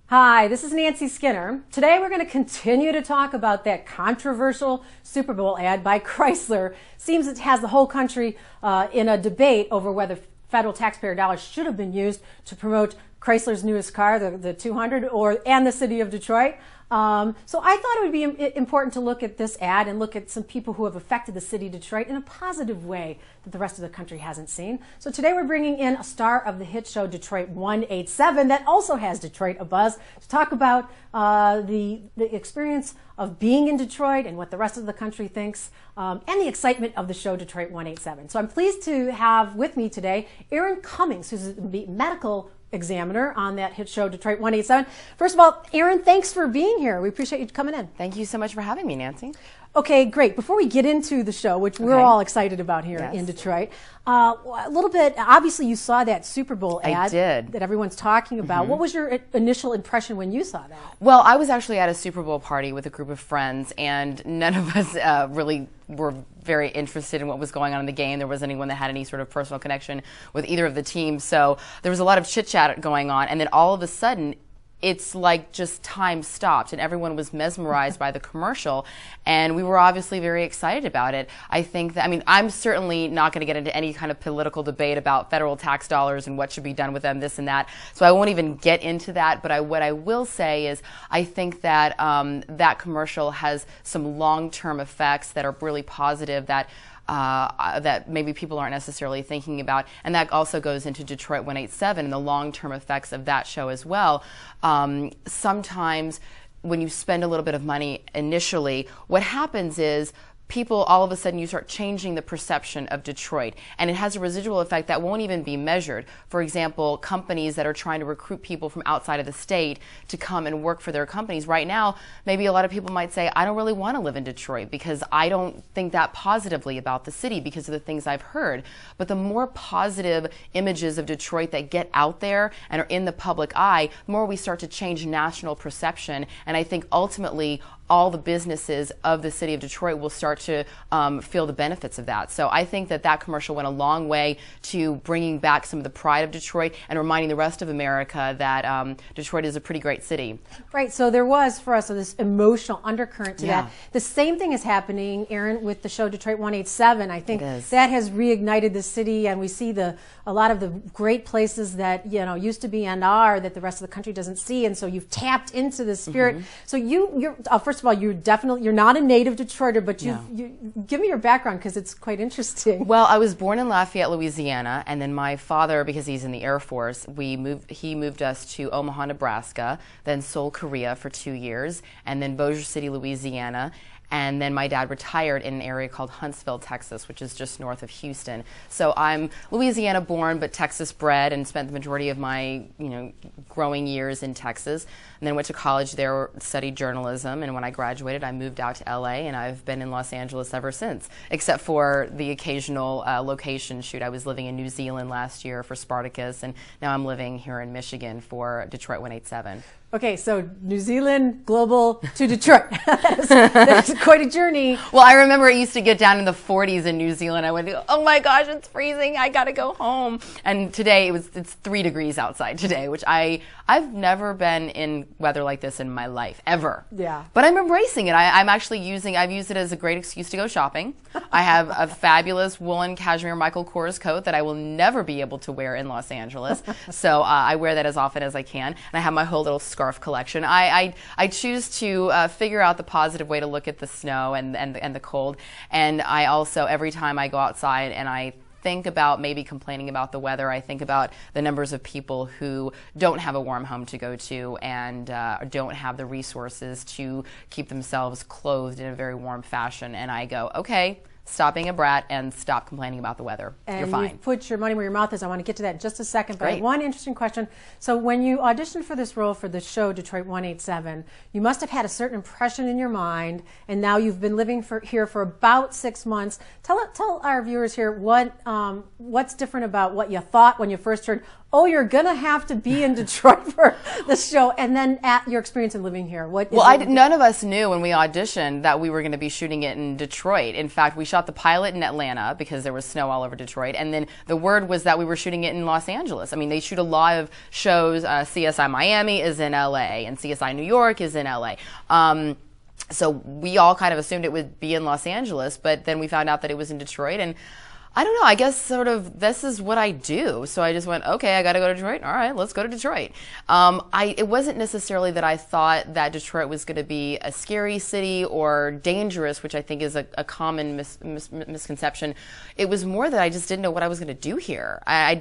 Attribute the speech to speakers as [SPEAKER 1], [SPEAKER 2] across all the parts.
[SPEAKER 1] Hi, this is Nancy Skinner. Today we're going to continue to talk about that controversial Super Bowl ad by Chrysler. Seems it has the whole country in a debate over whether federal taxpayer dollars should have been used to promote Chrysler's newest car, the 200, and the city of Detroit. So I thought it would be important to look at this ad and look at some people who have affected the city of Detroit in a positive way that the rest of the country hasn't seen. So today we're bringing in a star of the hit show Detroit 187 that also has Detroit abuzz to talk about the experience of being in Detroit and what the rest of the country thinks, and the excitement of the show Detroit 187. So I'm pleased to have with me today Erin Cummings, who's the medical examiner on that hit show Detroit 187. First of all, Erin, thanks for being here. We appreciate you coming in.
[SPEAKER 2] Thank you so much for having me, Nancy.
[SPEAKER 1] Okay, great. Before we get into the show, which we're all excited about here in Detroit, a little bit, obviously you saw that Super Bowl ad that everyone's talking about. What was your initial impression when you saw that?
[SPEAKER 2] Well, I was actually at a Super Bowl party with a group of friends, and none of us really were very interested in what was going on in the game. There wasn't anyone that had any sort of personal connection with either of the teams, so there was a lot of chit-chat going on, and then all of a sudden, it's like just time stopped and everyone was mesmerized by the commercial, and we were obviously very excited about it. I think that, I mean, I'm certainly not going to get into any kind of political debate about federal tax dollars and what should be done with them, this and that, so I won't even get into that, but what I will say is I think that that commercial has some long-term effects that are really positive, that maybe people aren't necessarily thinking about, and that also goes into Detroit 187 and the long-term effects of that show as well. Sometimes when you spend a little bit of money initially, what happens is people, all of a sudden, you start changing the perception of Detroit, and it has a residual effect that won't even be measured. For example, companies that are trying to recruit people from outside of the state to come and work for their companies. Right now, maybe a lot of people might say, I don't really want to live in Detroit because I don't think that positively about the city because of the things I've heard. But the more positive images of Detroit that get out there and are in the public eye, the more we start to change national perception, and I think ultimately all the businesses of the city of Detroit will start to feel the benefits of that. So I think that that commercial went a long way to bringing back some of the pride of Detroit and reminding the rest of America that Detroit is a pretty great city. Right, so there was for us this emotional undercurrent to that. The same thing is happening, Erin, with the show Detroit 187. I think that has reignited the city, and we see a lot of the great places that used to be and are that the rest of the country doesn't see, and so you've tapped into the spirit. So you're first of all, you're not a native Detroiter, but you give me your background because it's quite interesting. Well, I was born in Lafayette, Louisiana, and then my father, because he's in the Air Force, he moved us to Omaha, Nebraska, then Seoul, Korea for 2 years, and then Bossier City, Louisiana. And then my dad retired in an area called Huntsville, Texas, which is just north of Houston. So I'm Louisiana born, but Texas bred, and spent the majority of my growing years in Texas. And then went to college there, studied journalism, and when I graduated, I moved out to LA, and I've been in Los Angeles ever since, except for the occasional location shoot. I was living in New Zealand last year for Spartacus, and now I'm living here in Michigan for Detroit 187.
[SPEAKER 1] Okay, so New Zealand, global, to Detroit. That's quite a journey.
[SPEAKER 2] Well, I remember it used to get down in the 40s in New Zealand. I would go, oh my gosh, it's freezing. I got to go home. And today it's 3 degrees outside today, which I've never been in weather like this in my life, ever.
[SPEAKER 1] Yeah.
[SPEAKER 2] But I'm embracing it. I've used it as a great excuse to go shopping. I have a fabulous woolen cashmere Michael Kors coat that I will never be able to wear in Los Angeles. So I wear that as often as I can. And I have my whole little scarf collection. I choose to figure out the positive way to look at the snow and the cold. And I also, every time I go outside and I think about maybe complaining about the weather, I think about the numbers of people who don't have a warm home to go to and don't have the resources to keep themselves clothed in a very warm fashion. And I go, okay, stop being a brat and stop complaining about the weather.
[SPEAKER 1] And
[SPEAKER 2] you're fine.
[SPEAKER 1] You've put your money where your mouth is. I want to get to that in just a second. But I have
[SPEAKER 2] Great.
[SPEAKER 1] one interesting question. So when you auditioned for this role for the show Detroit 187, you must have had a certain impression in your mind, and now you've been living here for about 6 months. Tell our viewers here what's different about what you thought when you first heard, oh, you're going to have to be in Detroit for the show, and then at your experience in living here.
[SPEAKER 2] None of us knew when we auditioned that we were going to be shooting it in Detroit. In fact, we shot the pilot in Atlanta because there was snow all over Detroit, and then the word was that we were shooting it in Los Angeles. I mean, they shoot a lot of shows. CSI Miami is in LA, and CSI New York is in LA. So we all kind of assumed it would be in Los Angeles, but then we found out that it was in Detroit, and I don't know, I guess sort of this is what I do. So I just went, okay, I got to go to Detroit. All right, let's go to Detroit. It wasn't necessarily that I thought that Detroit was going to be a scary city or dangerous, which I think is a common misconception. It was more that I just didn't know what I was going to do here. I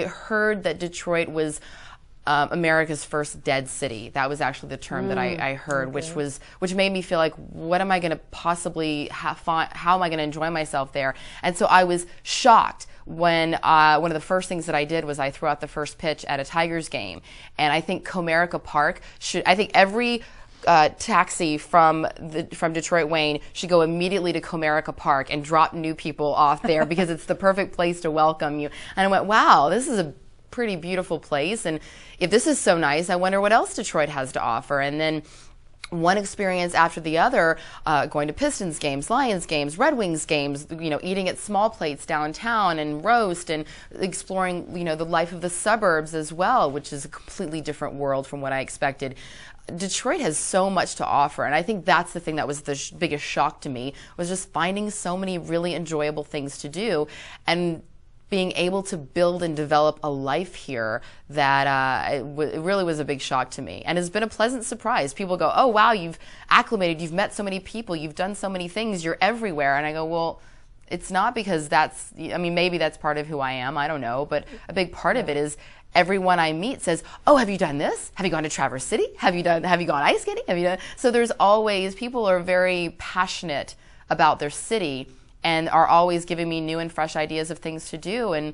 [SPEAKER 2] heard that Detroit was America's first dead city. That was actually the term that I heard, okay. which made me feel like, what am I going to possibly how am I going to enjoy myself there? And so I was shocked when one of the first things that I did was I threw out the first pitch at a Tigers game, and I think Comerica Park I think every taxi from Detroit Wayne should go immediately to Comerica Park and drop new people off there because it's the perfect place to welcome you. And I went, wow, this is a pretty beautiful place, and if this is so nice, I wonder what else Detroit has to offer. And then one experience after the other, going to Pistons games, Lions games, Red Wings games, eating at small plates downtown and roast, and exploring, the life of the suburbs as well, which is a completely different world from what I expected. Detroit has so much to offer, and I think that's the thing that was the biggest shock to me, was just finding so many really enjoyable things to do, and being able to build and develop a life here that it really was a big shock to me, and has been a pleasant surprise. People go, oh wow, you've acclimated, you've met so many people, you've done so many things, you're everywhere. And I go, well, it's not because maybe that's part of who I am, I don't know, but a big part of it is everyone I meet says, oh, have you done this? Have you gone to Traverse City? Have you gone ice skating? So there's always, people are very passionate about their city and are always giving me new and fresh ideas of things to do. And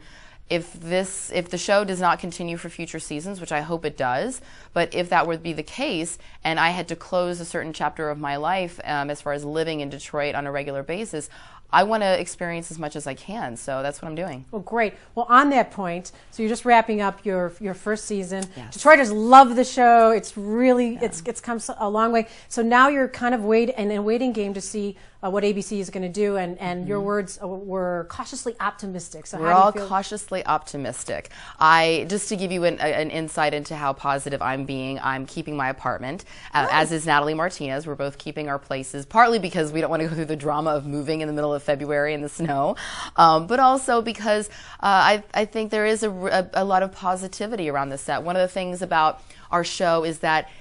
[SPEAKER 2] if the show does not continue for future seasons, which I hope it does, but if that would be the case, and I had to close a certain chapter of my life as far as living in Detroit on a regular basis, I want to experience as much as I can, so that's what I'm doing. Well,
[SPEAKER 1] great. Well, on that point, so you're just wrapping up your first season.
[SPEAKER 2] Yes.
[SPEAKER 1] Detroiters love the show. It's really, it's come a long way. So now you're kind of in a waiting game to see what ABC is going to do, and your words were cautiously optimistic. So
[SPEAKER 2] we're all cautiously optimistic. Just to give you an insight into how positive I'm being, I'm keeping my apartment, as is Natalie Martinez. We're both keeping our places, partly because we don't want to go through the drama of moving in the middle of February in the snow, but also because I think there is a lot of positivity around the set. One of the things about our show is that,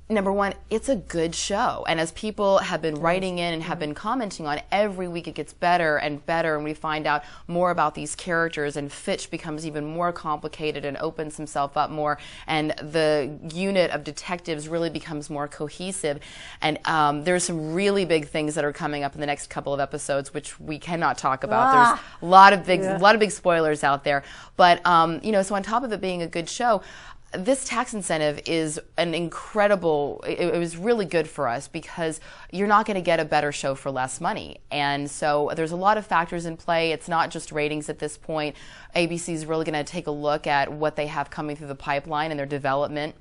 [SPEAKER 2] number one, it's a good show, and as people have been writing in and have been commenting on, every week it gets better and better, and we find out more about these characters, and Fitch becomes even more complicated and opens himself up more, and the unit of detectives really becomes more cohesive. And there's some really big things that are coming up in the next couple of episodes, which we cannot talk about. There's a lot of big spoilers out there, but so on top of it being a good show, this tax incentive is an incredible, it was really good for us because you're not going to get a better show for less money. And so there's a lot of factors in play. It's not just ratings at this point. ABC is really going to take a look at what they have coming through the pipeline and their development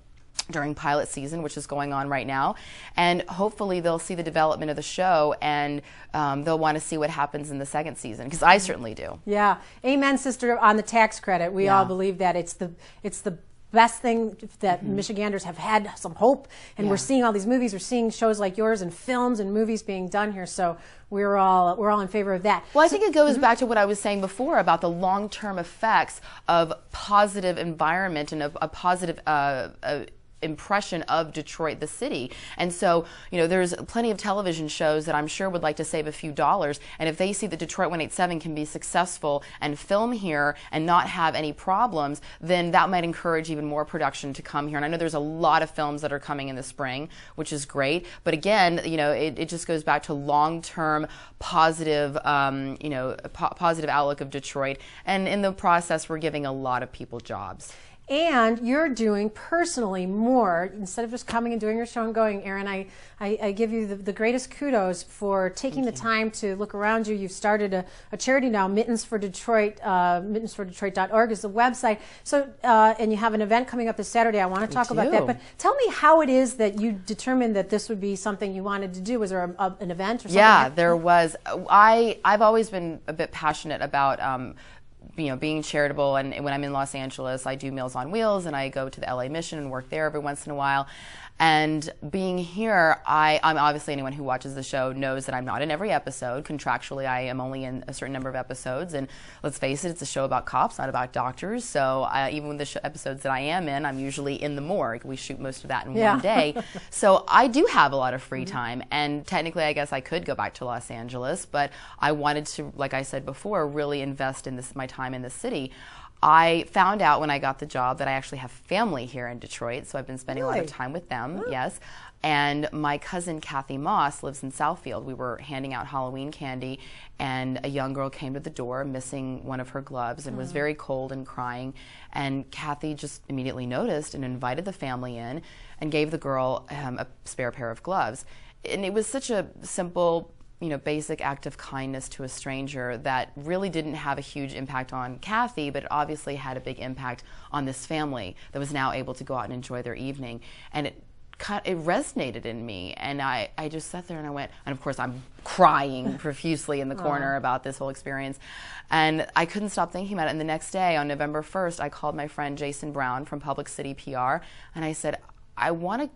[SPEAKER 2] during pilot season, which is going on right now. And hopefully they'll see the development of the show, and they'll want to see what happens in the second season, because I certainly do.
[SPEAKER 1] Yeah. Amen, sister, on the tax credit. We all believe that it's the best thing that Michiganders have had some hope, and we're seeing all these movies, we're seeing shows like yours and films and movies being done here, so we're all in favor of that.
[SPEAKER 2] Well, I think it goes back to what I was saying before about the long-term effects of positive environment and a positive impression of Detroit, the city. And so, there's plenty of television shows that I'm sure would like to save a few dollars, and if they see that Detroit 187 can be successful and film here and not have any problems, then that might encourage even more production to come here. And I know there's a lot of films that are coming in the spring, which is great, but again, it just goes back to long-term positive, positive outlook of Detroit, and in the process, we're giving a lot of people jobs.
[SPEAKER 1] And you're doing personally more, instead of just coming and doing your show and going. Erin, I give you the greatest kudos for taking the time to look around you. You've started a charity now, Mittens for Detroit. Mittensfordetroit.org is the website. So, and you have an event coming up this Saturday. I want to talk about that. But tell me how it is that you determined that this would be something you wanted to do. Was there an event or something?
[SPEAKER 2] Yeah, there was. I've always been a bit passionate about being charitable, and when I'm in Los Angeles, I do Meals on Wheels, and I go to the LA Mission and work there every once in a while. And being here, I'm obviously, anyone who watches the show knows that I'm not in every episode. Contractually, I am only in a certain number of episodes, and let's face it, it's a show about cops, not about doctors. So even with the episodes that I am in, I'm usually in the morgue. We shoot most of that in one day. So I do have a lot of free time, and technically, I guess I could go back to Los Angeles, but I wanted to, like I said before, really invest in my time in the city. I found out when I got the job that I actually have family here in Detroit, so I've been spending a lot of time with them, yes. And my cousin Kathy Moss lives in Southfield. We were handing out Halloween candy, and a young girl came to the door missing one of her gloves and was very cold and crying. And Kathy just immediately noticed and invited the family in and gave the girl a spare pair of gloves. And it was such a simple, basic act of kindness to a stranger that really didn't have a huge impact on Kathy, but it obviously had a big impact on this family that was now able to go out and enjoy their evening. And it resonated in me, and I just sat there and I went, and of course I'm crying profusely in the corner about this whole experience, and I couldn't stop thinking about it. And the next day, on November 1st, I called my friend Jason Brown from Public City PR, and I said, I want to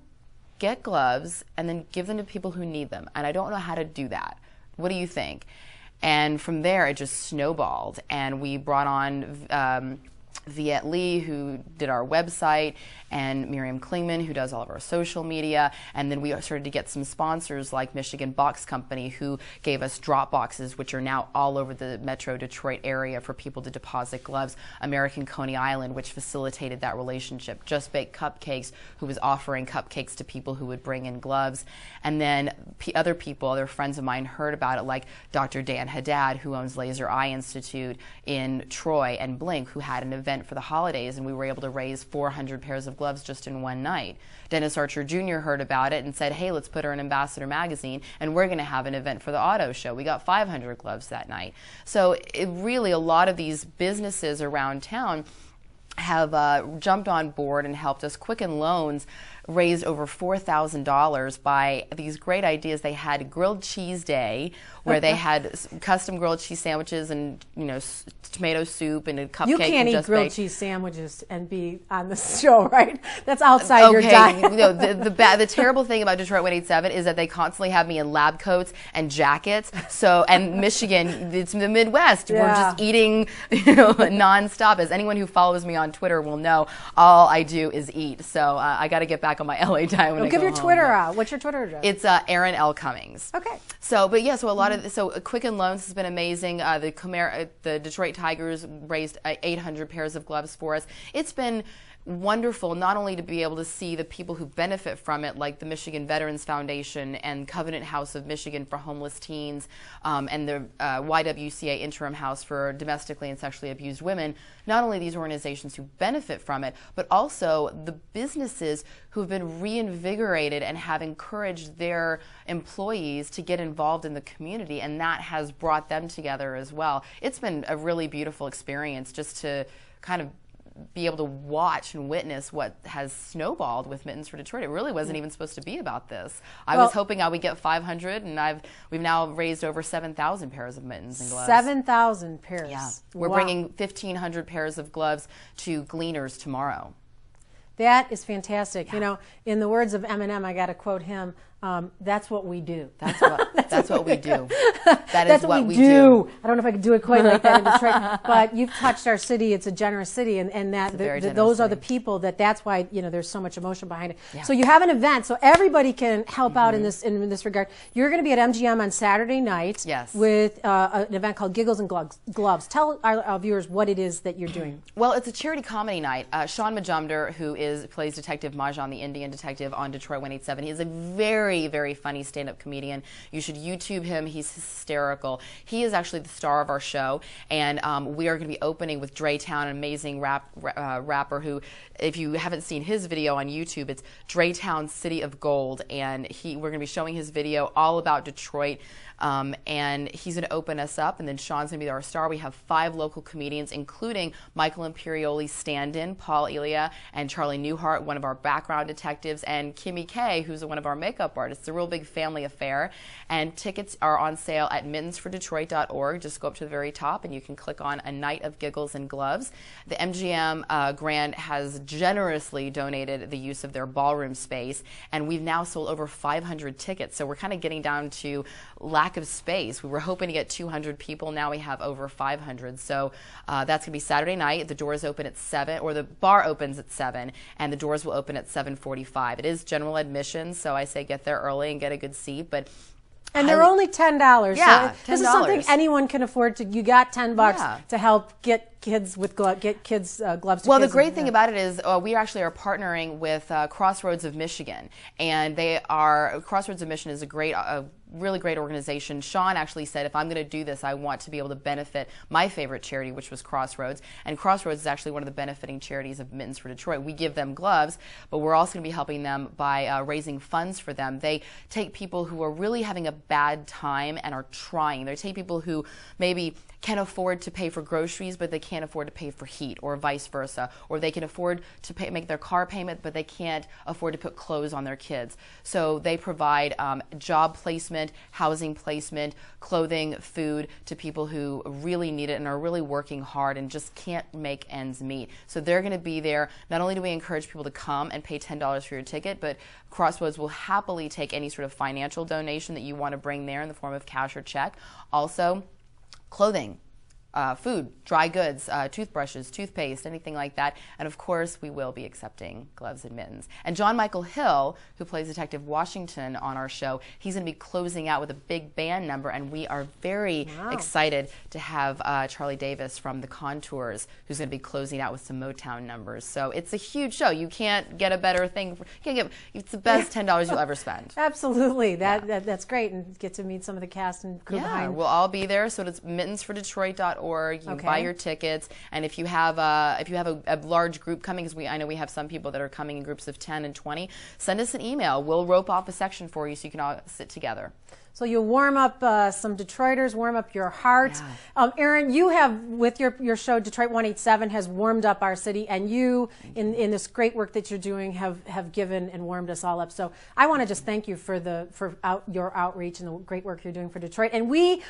[SPEAKER 2] get gloves and then give them to people who need them, and I don't know how to do that. What do you think? And from there, it just snowballed, and we brought on Viet Lee, who did our website, and Miriam Klingman, who does all of our social media. And then we started to get some sponsors like Michigan Box Company, who gave us drop boxes, which are now all over the Metro Detroit area for people to deposit gloves. American Coney Island, which facilitated that relationship. Just Baked Cupcakes, who was offering cupcakes to people who would bring in gloves. And then other friends of mine heard about it, like Dr. Dan Haddad, who owns Laser Eye Institute in Troy, and Blink, who had an event for the holidays, and we were able to raise 400 pairs of gloves just in one night. Dennis Archer Jr. heard about it and said, hey, let's put her in Ambassador Magazine, and we're going to have an event for the auto show. We got 500 gloves that night. So really, a lot of these businesses around town have jumped on board and helped us. Quicken Loans raised over $4,000 by these great ideas. They had Grilled Cheese Day, where they had custom grilled cheese sandwiches and tomato soup and a cupcake.
[SPEAKER 1] You can't eat grilled
[SPEAKER 2] baked
[SPEAKER 1] cheese sandwiches and be on the show, right? That's outside your diet.
[SPEAKER 2] The terrible thing about Detroit 187 is that they constantly have me in lab coats and jackets. So, and Michigan, it's the Midwest. We're just eating, nonstop. As anyone who follows me on Twitter will know, all I do is eat. So I got to get back on my LA time when I go
[SPEAKER 1] give your
[SPEAKER 2] home.
[SPEAKER 1] Twitter out. What's your Twitter address?
[SPEAKER 2] It's Erin L. Cummings.
[SPEAKER 1] Okay.
[SPEAKER 2] So, but yeah, so a lot of Quicken Loans has been amazing. The Detroit Tigers raised 800 pairs of gloves for us. It's been wonderful not only to be able to see the people who benefit from it, like the Michigan Veterans Foundation and Covenant House of Michigan for homeless teens, and the YWCA Interim House for domestically and sexually abused women. Not only these organizations who benefit from it, but also the businesses who have been reinvigorated and have encouraged their employees to get involved in the community, and that has brought them together as well. It's been a really beautiful experience just to kind of be able to watch and witness what has snowballed with Mittens for Detroit. It really wasn't even supposed to be about this. I was hoping I would get 500, and we've now raised over 7,000 pairs of mittens and gloves.
[SPEAKER 1] 7,000 pairs.
[SPEAKER 2] Yeah. We're bringing 1,500 pairs of gloves to Gleaners tomorrow.
[SPEAKER 1] That is fantastic.
[SPEAKER 2] Yeah.
[SPEAKER 1] In the words of Eminem, I got to quote him, that's what we do.
[SPEAKER 2] That's what we do.
[SPEAKER 1] That's what we do. I don't know if I could do it quite like that in Detroit, but you've touched our city. It's a generous city, and those are the people that's why there's so much emotion behind it. Yeah. So you have an event, so everybody can help out in this regard. You're going to be at MGM on Saturday night with an event called Giggles and Gloves. Tell our viewers what it is that you're doing.
[SPEAKER 2] Well, it's a charity comedy night. Sean Majumdar, who plays Detective Mahjong, the Indian detective on Detroit 187, he is a very very, very funny stand-up comedian. You should YouTube him. He's hysterical. He is actually the star of our show, and we are going to be opening with Draytown, an amazing rapper who, if you haven't seen his video on YouTube, it's Draytown City of Gold, and we're going to be showing his video all about Detroit. And he's going to open us up, and then Sean's going to be our star. We have 5 local comedians, including Michael Imperioli's stand-in, Paul Elia, and Charlie Newhart, one of our background detectives, and Kimmy Kay, who's one of our makeup artists. It's a real big family affair, and tickets are on sale at mittensfordetroit.org. Just go up to the very top, and you can click on A Night of Giggles and Gloves. The MGM Grand has generously donated the use of their ballroom space, and we've now sold over 500 tickets, so we're kind of getting down to lack of space. We were hoping to get 200 people. Now we have over 500. So that's going to be Saturday night. The doors open at 7, or the bar opens at 7, and the doors will open at 7:45. It is general admission, so I say get there early and get a good seat.
[SPEAKER 1] And they're only $10.
[SPEAKER 2] Yeah,
[SPEAKER 1] so this is something anyone can afford. You got $10 to help get kids with gloves.
[SPEAKER 2] Well, the great thing about it is we actually are partnering with Crossroads of Michigan, and Crossroads of Michigan is a really great organization. Sean actually said, if I'm going to do this, I want to be able to benefit my favorite charity, which was Crossroads. And Crossroads is actually one of the benefiting charities of Mittens for Detroit. We give them gloves, but we're also going to be helping them by raising funds for them. They take people who are really having a bad time and are trying. They take people who maybe can afford to pay for groceries, but they can't afford to pay for heat, or vice versa. Or they can afford to make their car payment, but they can't afford to put clothes on their kids. So they provide job placement, housing placement, clothing, food to people who really need it and are really working hard and just can't make ends meet. So they're going to be there. Not only do we encourage people to come and pay $10 for your ticket, but Crossroads will happily take any sort of financial donation that you want to bring there in the form of cash or check. Also, clothing, food, dry goods, toothbrushes, toothpaste, anything like that. And of course, we will be accepting gloves and mittens. And John Michael Hill, who plays Detective Washington on our show, he's going to be closing out with a big band number, and we are very excited to have Charlie Davis from The Contours, who's going to be closing out with some Motown numbers. So it's a huge show. You can't get a better thing. It's the best $10 you'll ever spend.
[SPEAKER 1] Absolutely. That's great, and get to meet some of the cast and crew behind.
[SPEAKER 2] We'll all be there. So it's mittensfordetroit.org. You can buy your tickets, and if you have a large group coming, because I know we have some people that are coming in groups of 10 and 20, send us an email. We'll rope off a section for you so you can all sit together.
[SPEAKER 1] So you'll warm up some Detroiters, warm up your heart.
[SPEAKER 2] Yeah.
[SPEAKER 1] Erin, you have, with your show, Detroit 187, has warmed up our city, and you, in this great work that you're doing, have given and warmed us all up. So I want to just thank you for your outreach and the great work you're doing for Detroit. And we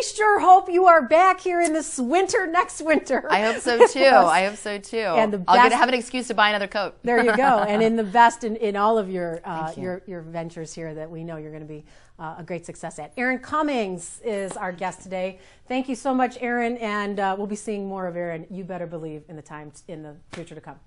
[SPEAKER 1] sure hope you are back here in this winter, next winter.
[SPEAKER 2] I hope so too. I hope so too.
[SPEAKER 1] And
[SPEAKER 2] I'll get to have an excuse to buy another coat.
[SPEAKER 1] There you go. And in the best in all of your ventures here that we know you're going to be a great success at. Erin Cummings is our guest today. Thank you so much, Erin, and we'll be seeing more of Erin. You better believe in the future to come.